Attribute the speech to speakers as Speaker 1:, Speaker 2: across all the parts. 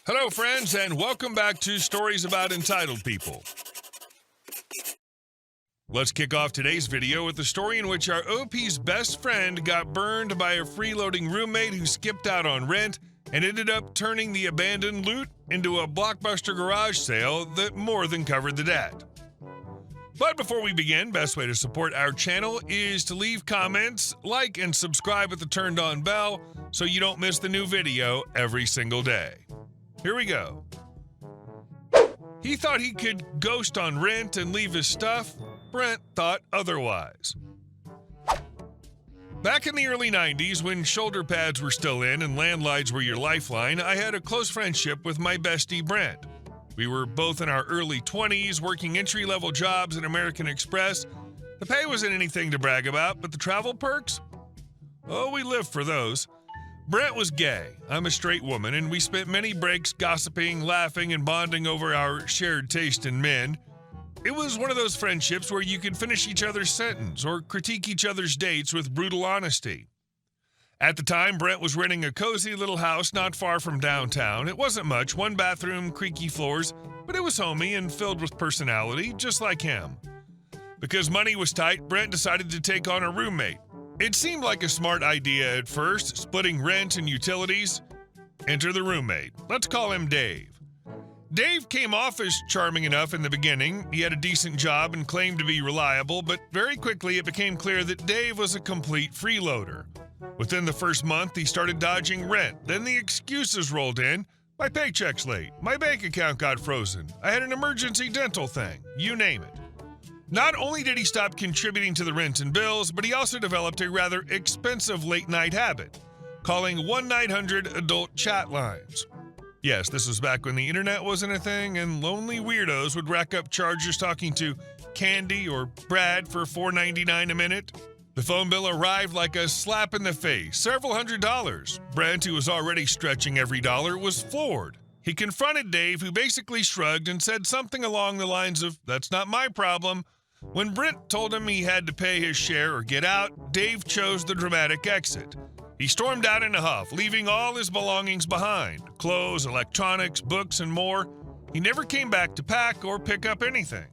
Speaker 1: Hello, friends, and welcome back to Stories About Entitled People. Let's kick off today's video with a story in which our OP's best friend got burned by a freeloading roommate who skipped out on rent and ended up turning the abandoned loot into a blockbuster garage sale that more than covered the debt. But before we begin, best way to support our channel is to leave comments, like, and subscribe with the turned-on bell so you don't miss the new video every single day. Here we go. He thought he could ghost on rent and leave his stuff. Brent thought otherwise. Back in the early 90s, when shoulder pads were still in and landlines were your lifeline, I had a close friendship with my bestie Brent. We were both in our early 20s, working entry-level jobs at American Express. The pay wasn't anything to brag about, but the travel perks? Oh, we lived for those. Brent was gay, I'm a straight woman, and we spent many breaks gossiping, laughing, and bonding over our shared taste in men. It was one of those friendships where you could finish each other's sentence or critique each other's dates with brutal honesty. At the time, Brent was renting a cozy little house not far from downtown. It wasn't much, one bathroom, creaky floors, but it was homey and filled with personality, just like him. Because money was tight, Brent decided to take on a roommate. It seemed like a smart idea at first, splitting rent and utilities. Enter the roommate. Let's call him Dave. Dave came off as charming enough in the beginning. He had a decent job and claimed to be reliable, but very quickly it became clear that Dave was a complete freeloader. Within the first month, he started dodging rent. Then the excuses rolled in. My paycheck's late. My bank account got frozen. I had an emergency dental thing. You name it. Not only did he stop contributing to the rent and bills, but he also developed a rather expensive late-night habit, calling 1-900-ADULT chat lines. Yes, this was back when the internet wasn't a thing and lonely weirdos would rack up charges talking to Candy or Brad for $4.99 a minute. The phone bill arrived like a slap in the face, several $100s. Brent, who was already stretching every dollar, was floored. He confronted Dave, who basically shrugged and said something along the lines of, "That's not my problem." When Brent told him he had to pay his share or get out, Dave chose the dramatic exit. He stormed out in a huff, leaving all his belongings behind, clothes, electronics, books, and more. He never came back to pack or pick up anything.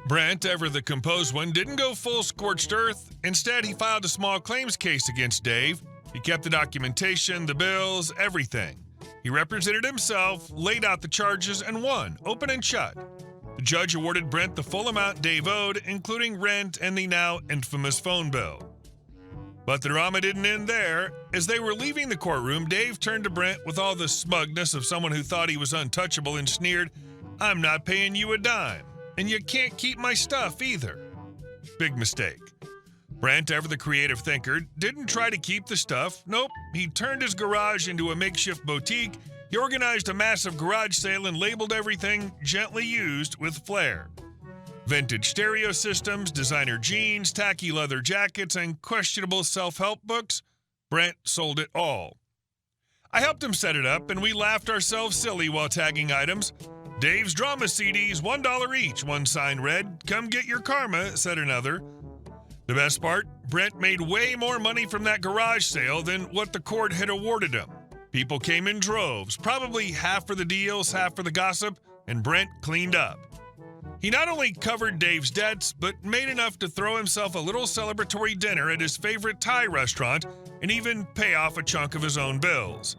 Speaker 1: Brent, ever the composed one, didn't go full scorched earth. Instead, he filed a small claims case against Dave. He kept the documentation, the bills, everything. He represented himself, laid out the charges, and won, open and shut. The judge awarded Brent the full amount Dave owed, including rent and the now infamous phone bill. But the drama didn't end there. As they were leaving the courtroom, Dave turned to Brent with all the smugness of someone who thought he was untouchable and sneered, "I'm not paying you a dime, and you can't keep my stuff either." Big mistake. Brent, ever the creative thinker, didn't try to keep the stuff. Nope, he turned his garage into a makeshift boutique. He organized a massive garage sale and labeled everything "gently used" with flair. Vintage stereo systems, designer jeans, tacky leather jackets, and questionable self-help books. Brent sold it all. I helped him set it up, and we laughed ourselves silly while tagging items. "Dave's drama CDs, $1 each," one sign read. "Come get your karma," said another. The best part, Brent made way more money from that garage sale than what the court had awarded him. People came in droves, probably half for the deals, half for the gossip, and Brent cleaned up. He not only covered Dave's debts, but made enough to throw himself a little celebratory dinner at his favorite Thai restaurant and even pay off a chunk of his own bills.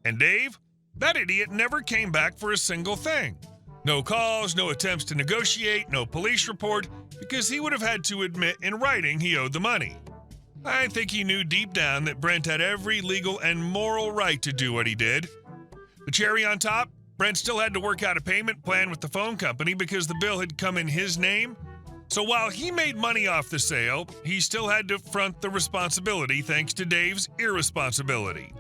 Speaker 1: And Dave? That idiot never came back for a single thing. No calls, no attempts to negotiate, no police report, because he would have had to admit in writing he owed the money. I think he knew deep down that Brent had every legal and moral right to do what he did. The cherry on top? Brent still had to work out a payment plan with the phone company because the bill had come in his name. So while he made money off the sale, he still had to front the responsibility thanks to Dave's irresponsibility.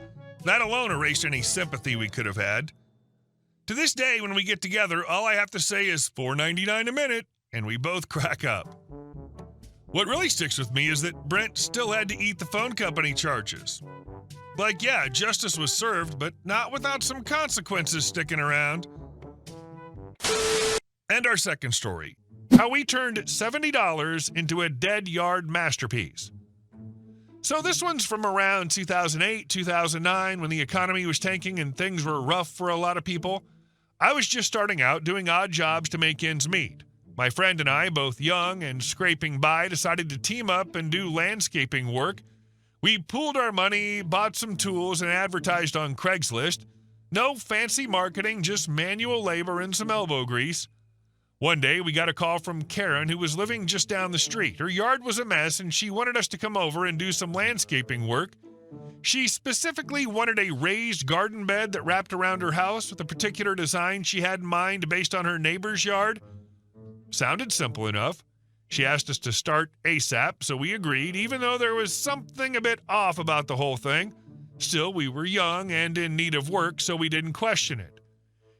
Speaker 1: That alone erased any sympathy we could have had. To this day, when we get together, all I have to say is $4.99 a minute, and we both crack up. What really sticks with me is that Brent still had to eat the phone company charges. Like, yeah, justice was served, but not without some consequences sticking around. And our second story, how we turned $70 into a dead yard masterpiece. So this one's from around 2008, 2009, when the economy was tanking and things were rough for a lot of people. I was just starting out doing odd jobs to make ends meet. My friend and I, both young and scraping by, decided to team up and do landscaping work. We pooled our money, bought some tools, and advertised on Craigslist. No fancy marketing, just manual labor and some elbow grease. One day, we got a call from Karen, who was living just down the street. Her yard was a mess, and she wanted us to come over and do some landscaping work. She specifically wanted a raised garden bed that wrapped around her house with a particular design she had in mind based on her neighbor's yard. Sounded simple enough. She asked us to start ASAP, so we agreed, even though there was something a bit off about the whole thing. Still, we were young and in need of work, so we didn't question it.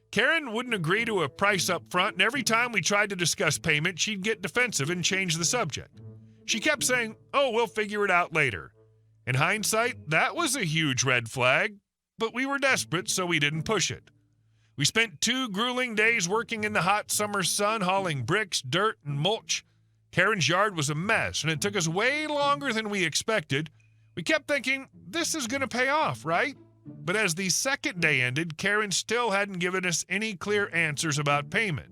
Speaker 1: Karen wouldn't agree to a price up front, and every time we tried to discuss payment, she'd get defensive and change the subject. She kept saying, "Oh, we'll figure it out later." In hindsight, that was a huge red flag, but we were desperate, so we didn't push it. We spent 2 grueling days working in the hot summer sun, hauling bricks, dirt, and mulch. Karen's yard was a mess, and it took us way longer than we expected. We kept thinking, this is going to pay off, right? But as the second day ended, Karen still hadn't given us any clear answers about payment.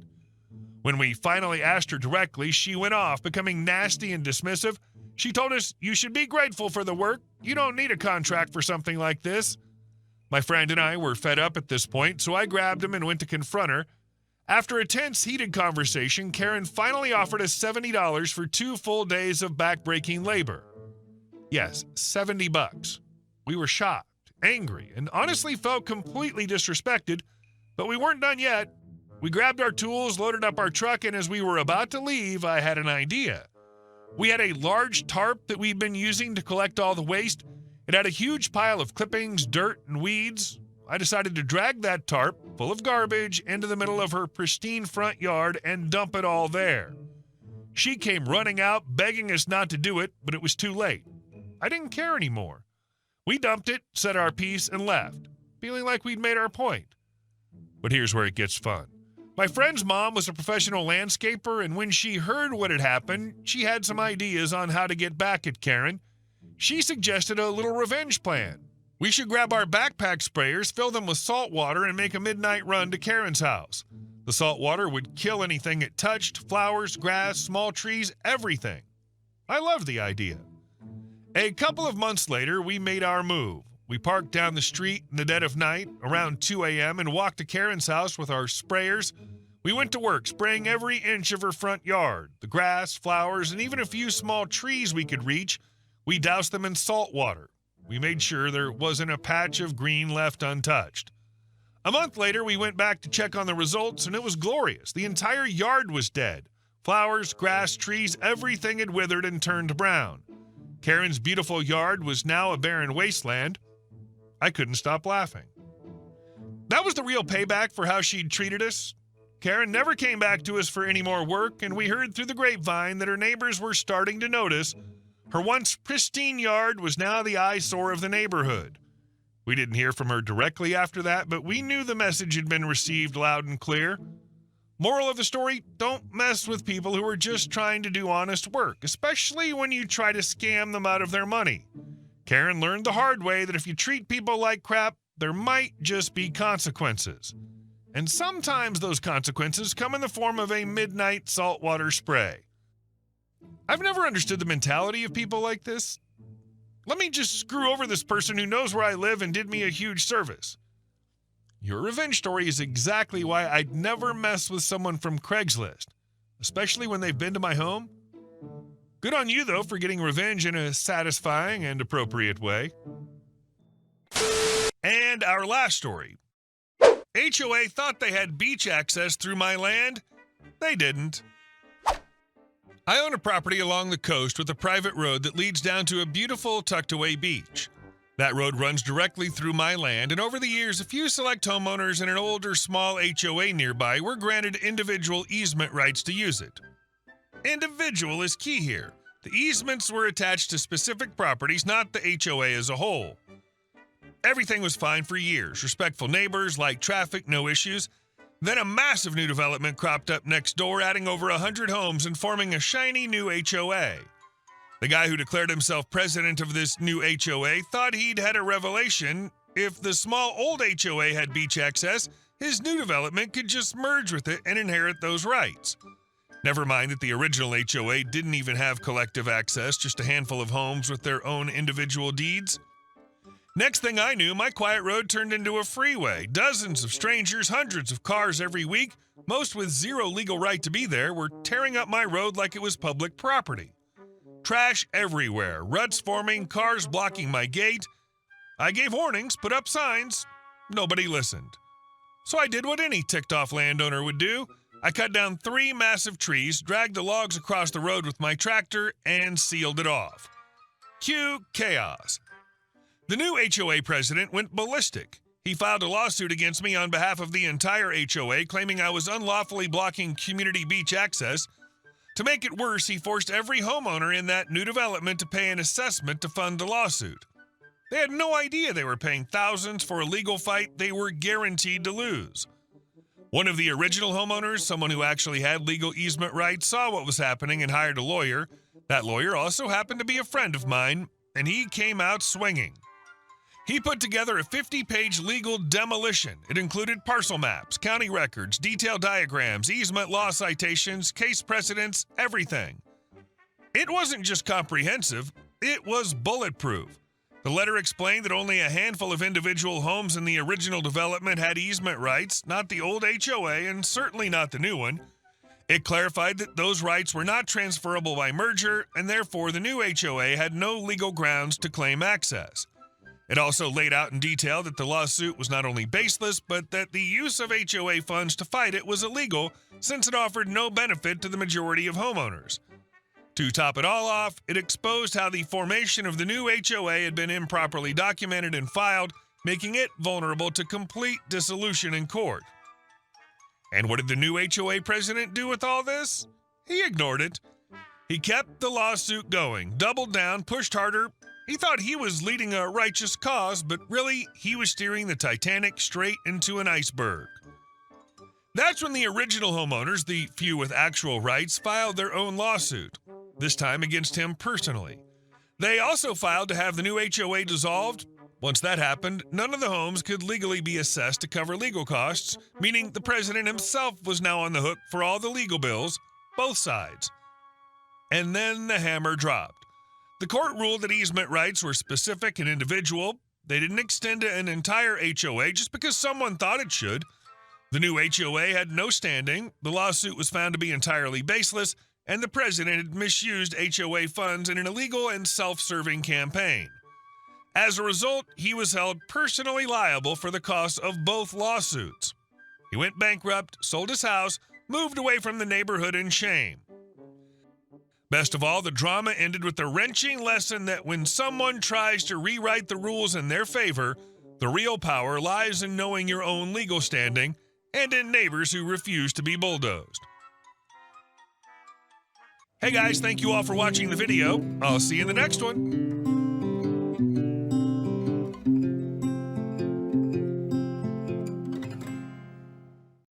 Speaker 1: When we finally asked her directly, she went off, becoming nasty and dismissive. She told us, "You should be grateful for the work. You don't need a contract for something like this." My friend and I were fed up at this point, so I grabbed him and went to confront her. After a tense, heated conversation, Karen finally offered us $70 for 2 full days of backbreaking labor. Yes, $70. We were shocked, angry, and honestly felt completely disrespected, but we weren't done yet. We grabbed our tools, loaded up our truck, and as we were about to leave, I had an idea. We had a large tarp that we'd been using to collect all the waste. It had a huge pile of clippings, dirt, and weeds. I decided to drag that tarp, full of garbage, into the middle of her pristine front yard and dump it all there. She came running out, begging us not to do it, but it was too late. I didn't care anymore. We dumped it, said our piece, and left, feeling like we'd made our point. But here's where it gets fun. My friend's mom was a professional landscaper, and when she heard what had happened, she had some ideas on how to get back at Karen. She suggested a little revenge plan. We should grab our backpack sprayers, fill them with salt water, and make a midnight run to Karen's house. The salt water would kill anything it touched, flowers, grass, small trees, everything. I loved the idea. A couple of months later, we made our move. We parked down the street in the dead of night, around 2 a.m., and walked to Karen's house with our sprayers. We went to work, spraying every inch of her front yard. The grass, flowers, and even a few small trees we could reach. We doused them in salt water. We made sure there wasn't a patch of green left untouched. A month later, we went back to check on the results, and it was glorious. The entire yard was dead. Flowers, grass, trees, everything had withered and turned brown. Karen's beautiful yard was now a barren wasteland. I couldn't stop laughing. That was the real payback for how she'd treated us. Karen never came back to us for any more work, and we heard through the grapevine that her neighbors were starting to notice. Her once pristine yard was now the eyesore of the neighborhood. We didn't hear from her directly after that, but we knew the message had been received loud and clear. Moral of the story, don't mess with people who are just trying to do honest work, especially when you try to scam them out of their money. Karen learned the hard way that if you treat people like crap, there might just be consequences. And sometimes those consequences come in the form of a midnight saltwater spray. I've never understood the mentality of people like this. Let me just screw over this person who knows where I live and did me a huge service. Your revenge story is exactly why I'd never mess with someone from Craigslist, especially when they've been to my home. Good on you, though, for getting revenge in a satisfying and appropriate way. And our last story. HOA thought they had beach access through my land. They didn't. I own a property along the coast with a private road that leads down to a beautiful tucked-away beach. That road runs directly through my land, and over the years, a few select homeowners and an older, small HOA nearby were granted individual easement rights to use it. Individual is key here. The easements were attached to specific properties, not the HOA as a whole. Everything was fine for years. Respectful neighbors, light traffic, no issues. Then a massive new development cropped up next door, adding over 100 homes and forming a shiny new HOA. The guy who declared himself president of this new HOA thought he'd had a revelation. If the small old HOA had beach access, his new development could just merge with it and inherit those rights. Never mind that the original HOA didn't even have collective access, just a handful of homes with their own individual deeds. Next thing I knew, my quiet road turned into a freeway. Dozens of strangers, hundreds of cars every week, most with zero legal right to be there, were tearing up my road like it was public property. Trash everywhere, ruts forming, cars blocking my gate. I gave warnings, put up signs. Nobody listened. So I did what any ticked-off landowner would do. I cut down 3 massive trees, dragged the logs across the road with my tractor, and sealed it off. Cue chaos. The new HOA president went ballistic. He filed a lawsuit against me on behalf of the entire HOA, claiming I was unlawfully blocking community beach access. To make it worse, he forced every homeowner in that new development to pay an assessment to fund the lawsuit. They had no idea they were paying thousands for a legal fight they were guaranteed to lose. One of the original homeowners, someone who actually had legal easement rights, saw what was happening and hired a lawyer. That lawyer also happened to be a friend of mine, and he came out swinging. He put together a 50-page legal demolition. It included parcel maps, county records, detailed diagrams, easement law citations, case precedents, everything. It wasn't just comprehensive, it was bulletproof. The letter explained that only a handful of individual homes in the original development had easement rights, not the old HOA and certainly not the new one. It clarified that those rights were not transferable by merger, and therefore the new HOA had no legal grounds to claim access. It also laid out in detail that the lawsuit was not only baseless, but that the use of HOA funds to fight it was illegal since it offered no benefit to the majority of homeowners. To top it all off, it exposed how the formation of the new HOA had been improperly documented and filed, making it vulnerable to complete dissolution in court. And what did the new HOA president do with all this? He ignored it. He kept the lawsuit going, doubled down, pushed harder. He thought he was leading a righteous cause, but really, he was steering the Titanic straight into an iceberg. That's when the original homeowners, the few with actual rights, filed their own lawsuit, this time against him personally. They also filed to have the new HOA dissolved. Once that happened, none of the homes could legally be assessed to cover legal costs, meaning the president himself was now on the hook for all the legal bills, both sides. And then the hammer dropped. The court ruled that easement rights were specific and individual. They didn't extend to an entire HOA just because someone thought it should. The new HOA had no standing, the lawsuit was found to be entirely baseless, and the president had misused HOA funds in an illegal and self-serving campaign. As a result, he was held personally liable for the costs of both lawsuits. He went bankrupt, sold his house, moved away from the neighborhood in shame. Best of all, the drama ended with the wrenching lesson that when someone tries to rewrite the rules in their favor, the real power lies in knowing your own legal standing and in neighbors who refuse to be bulldozed. Hey guys, thank you all for watching the video. I'll see you in the next one.